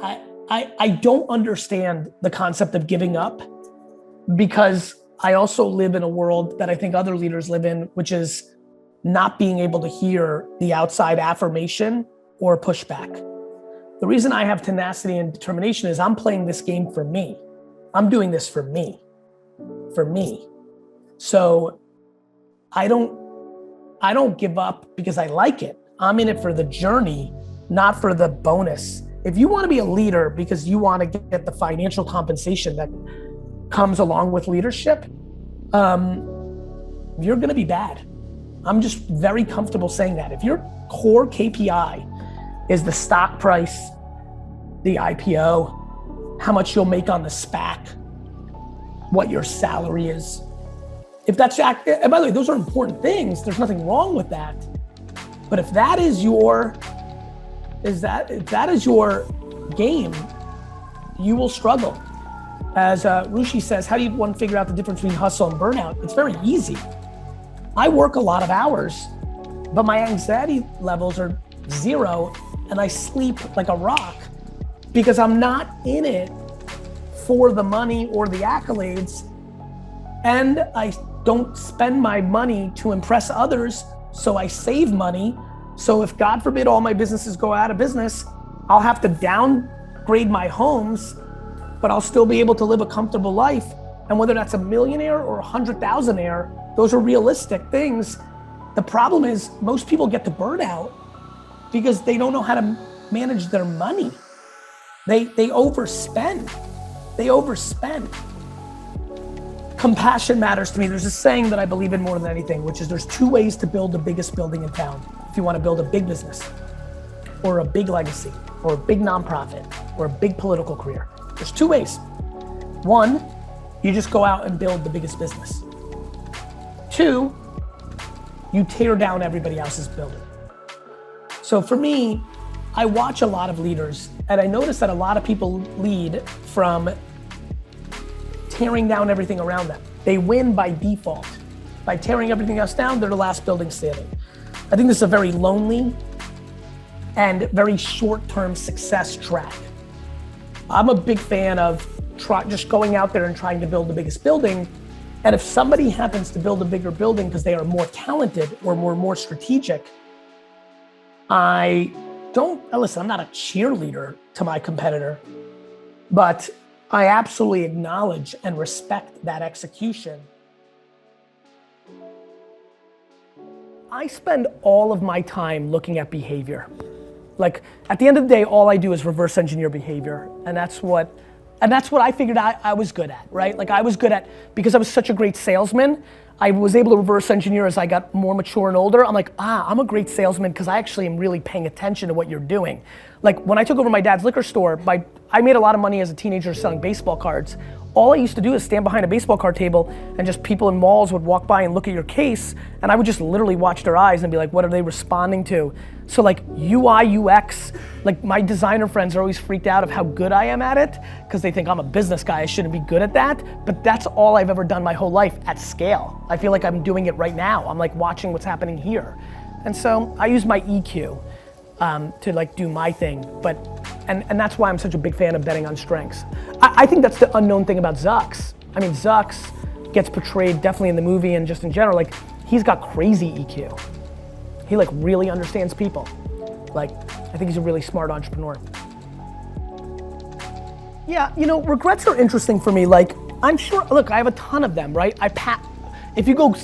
I don't understand the concept of giving up, because I also live in a world that I think other leaders live in, which is not being able to hear the outside affirmation or pushback. The reason I have tenacity and determination is I'm playing this game for me. I'm doing this for me. So I don't give up because I like it. I'm in it for the journey, not for the bonus. If you want to be a leader because you want to get the financial compensation that comes along with leadership, you're gonna be bad. I'm just very comfortable saying that. If your core KPI is the stock price, the IPO, how much you'll make on the SPAC, what your salary is, if that's, and by the way, those are important things. There's nothing wrong with that. But if that is your, if that is your game, you will struggle. As Rushi says, how do one figure out the difference between hustle and burnout? It's very easy. I work a lot of hours, but my anxiety levels are 0 and I sleep like a rock because I'm not in it for the money or the accolades, and I don't spend my money to impress others, so I save money. So if God forbid all my businesses go out of business, I'll have to downgrade my homes, but I'll still be able to live a comfortable life. And whether that's a millionaire or 100,000aire, those are realistic things. The problem is most people get to burnout because they don't know how to manage their money. They overspend. Compassion matters to me. There's a saying that I believe in more than anything, which is there's 2 ways to build the biggest building in town. If you want to build a big business or a big legacy or a big nonprofit or a big political career, there's 2 ways. 1, you just go out and build the biggest business. 2, you tear down everybody else's building. So for me, I watch a lot of leaders and I notice that a lot of people lead from tearing down everything around them. They win by default. By tearing everything else down, they're the last building standing. I think this is a very lonely and very short-term success track. I'm a big fan of just going out there and trying to build the biggest building. And if somebody happens to build a bigger building because they are more talented or more strategic, listen, I'm not a cheerleader to my competitor, but I absolutely acknowledge and respect that execution. I spend all of my time looking at behavior. Like at the end of the day, all I do is reverse engineer behavior. And that's what I figured I was good at, right? Like I was good at, because I was such a great salesman, I was able to reverse engineer as I got more mature and older. I'm like, I'm a great salesman because I actually am really paying attention to what you're doing. Like when I took over my dad's liquor store, I made a lot of money as a teenager selling baseball cards. All I used to do is stand behind a baseball card table and just people in malls would walk by and look at your case and I would just literally watch their eyes and be like, what are they responding to? So like UI, UX, like my designer friends are always freaked out of how good I am at it because they think I'm a business guy, I shouldn't be good at that. But that's all I've ever done my whole life at scale. I feel like I'm doing it right now. I'm like watching what's happening here. And so I use my EQ to like do my thing, and that's why I'm such a big fan of betting on strengths. I think that's the unknown thing about Zucks. I mean, Zucks gets portrayed definitely in the movie and just in general, like he's got crazy EQ. He like really understands people. Like, I think he's a really smart entrepreneur. Yeah, you know, regrets are interesting for me. Like, I'm sure, look, I have a ton of them, right? If you go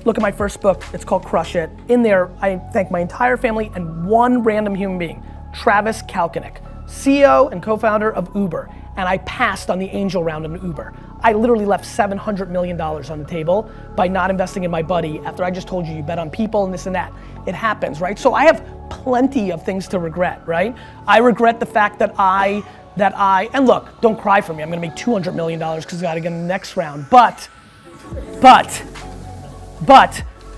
look at my first book, it's called Crush It. In there, I thank my entire family and one random human being, Travis Kalanick, CEO and co-founder of Uber. And I passed on the angel round in Uber. I literally left $700 million on the table by not investing in my buddy after I just told you bet on people and this and that. It happens, right? So I have plenty of things to regret, right? I regret the fact that and look, don't cry for me. I'm gonna make $200 million because I gotta get in the next round. But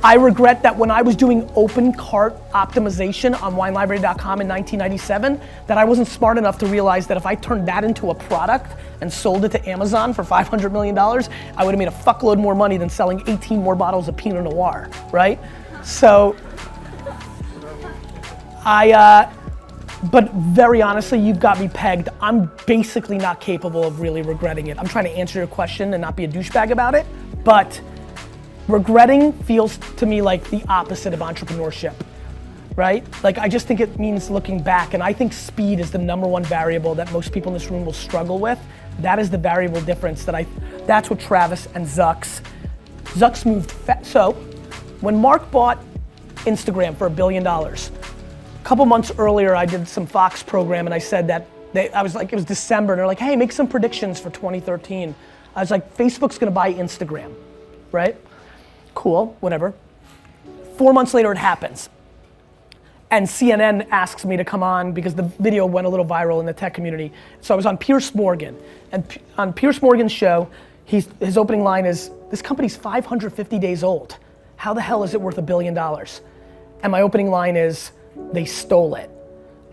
I regret that when I was doing open cart optimization on winelibrary.com in 1997, that I wasn't smart enough to realize that if I turned that into a product and sold it to Amazon for $500 million, I would have made a fuckload more money than selling 18 more bottles of Pinot Noir, right? So But very honestly, you've got me pegged. I'm basically not capable of really regretting it. I'm trying to answer your question and not be a douchebag about it, but regretting feels to me like the opposite of entrepreneurship, right? Like I just think it means looking back, and I think speed is the #1 variable that most people in this room will struggle with. That is the variable difference that's what Travis and Zucks moved so when Mark bought Instagram for $1 billion, a couple months earlier, I did some Fox program and I said that, I was like, it was December, and they're like, hey, make some predictions for 2013. I was like, Facebook's gonna buy Instagram, right? Cool, whatever. 4 months later, it happens. And CNN asks me to come on because the video went a little viral in the tech community. So I was on Piers Morgan, and on Piers Morgan's show, his opening line is, this company's 550 days old. How the hell is it worth $1 billion? And my opening line is, they stole it.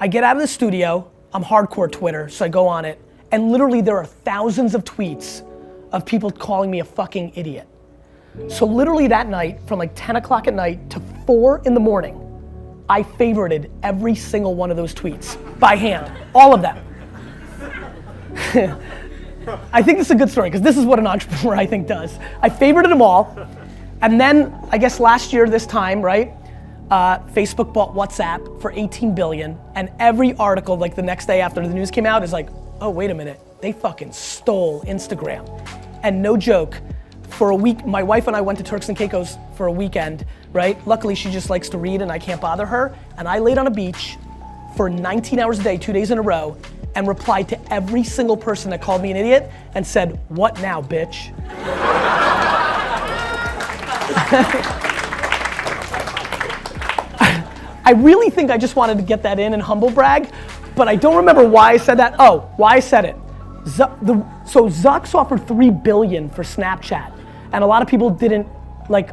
I get out of the studio, I'm hardcore Twitter, so I go on it, and literally there are thousands of tweets of people calling me a fucking idiot. So literally that night, from like 10 o'clock at night to 4 in the morning, I favorited every single one of those tweets by hand, all of them. I think this is a good story because this is what an entrepreneur I think does. I favorited them all, and then I guess last year this time, right? Facebook bought WhatsApp for $18 billion, and every article like the next day after the news came out is like, oh wait a minute, they fucking stole Instagram. And no joke, for a week, my wife and I went to Turks and Caicos for a weekend, right? Luckily she just likes to read and I can't bother her, and I laid on a beach for 19 hours a day, 2 days in a row, and replied to every single person that called me an idiot and said, what now, bitch? I really think I just wanted to get that in and humble brag, but I don't remember why I said that. Oh, why I said it. So Zucks offered $3 billion for Snapchat, and a lot of people didn't, like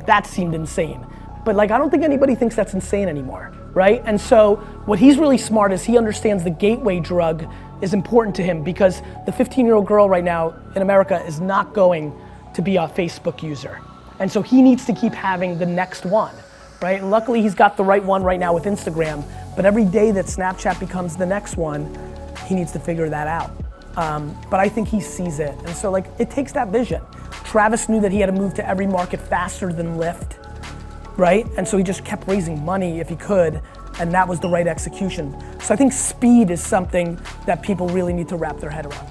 that seemed insane. But like, I don't think anybody thinks that's insane anymore, right? And so what he's really smart is he understands the gateway drug is important to him, because the 15-year-old girl right now in America is not going to be a Facebook user. And so he needs to keep having the next one, right? And luckily he's got the right one right now with Instagram, but every day that Snapchat becomes the next one, he needs to figure that out. But I think he sees it, and so like, it takes that vision. Travis knew that he had to move to every market faster than Lyft, right? And so he just kept raising money if he could, and that was the right execution. So I think speed is something that people really need to wrap their head around.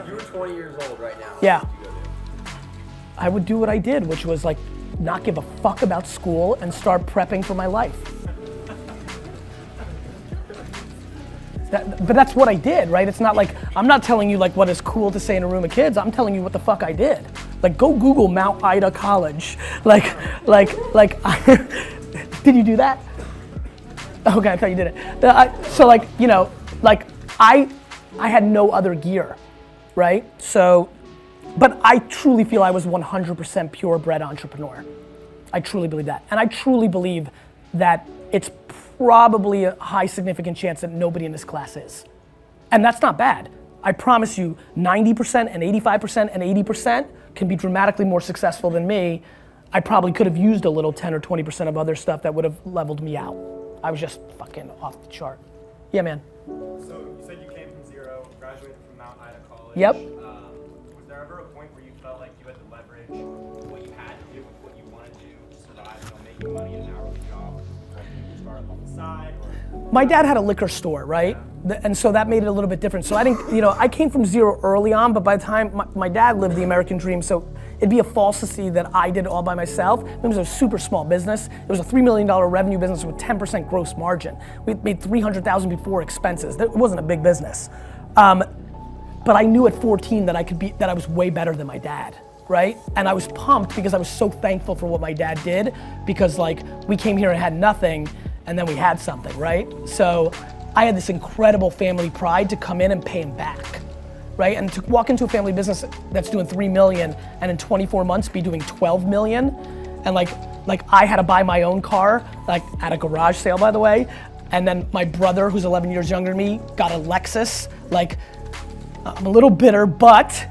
You're 20 years old right now. Yeah. I would do what I did, which was like, not give a fuck about school and start prepping for my life. But that's what I did, right? It's not like, I'm not telling you like what is cool to say in a room of kids, I'm telling you what the fuck I did. Like, go Google Mount Ida College. Did you do that? Okay, I thought you did it. So like, you know, like I had no other gear, right? So, but I truly feel I was 100% purebred entrepreneur. I truly believe that. And I truly believe that it's probably a high significant chance that nobody in this class is. And that's not bad. I promise you 90% and 85% and 80% can be dramatically more successful than me. I probably could have used a little 10 or 20% of other stuff that would have leveled me out. I was just fucking off the chart. Yeah, man. So you said you came from zero, graduated from Mount Ida College. Yep. Was there ever a point where you felt like you had to leverage what you had to do with what you wanted to survive, you know, making money in an hourly job, or you start up on the side? Or? My dad had a liquor store, right? And so that made it a little bit different. So I didn't, you know, I came from zero early on, but by the time my dad lived the American dream, so it'd be a falsity that I did it all by myself. It was a super small business. It was a $3 million revenue business with 10% gross margin. We made $300,000 before expenses. It wasn't a big business. But I knew at 14 that I was way better than my dad, right? And I was pumped because I was so thankful for what my dad did, because like, we came here and had nothing, and then we had something, right? So I had this incredible family pride to come in and pay him back, right? And to walk into a family business that's doing 3 million and in 24 months be doing 12 million, and like I had to buy my own car, like at a garage sale, by the way, and then my brother, who's 11 years younger than me, got a Lexus. Like, I'm a little bitter, but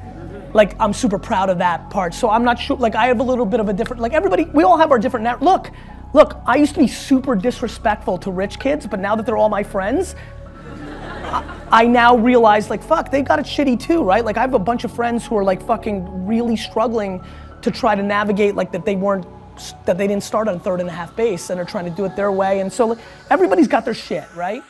like, I'm super proud of that part. So I'm not sure, like I have a little bit of a different, like everybody, we all have our different, look, Look, I used to be super disrespectful to rich kids, but now that they're all my friends, I now realize like, fuck, they got it shitty too, right? Like I have a bunch of friends who are like fucking really struggling to try to navigate like that they didn't start on 3rd and a half base and are trying to do it their way. And so like, everybody's got their shit, right?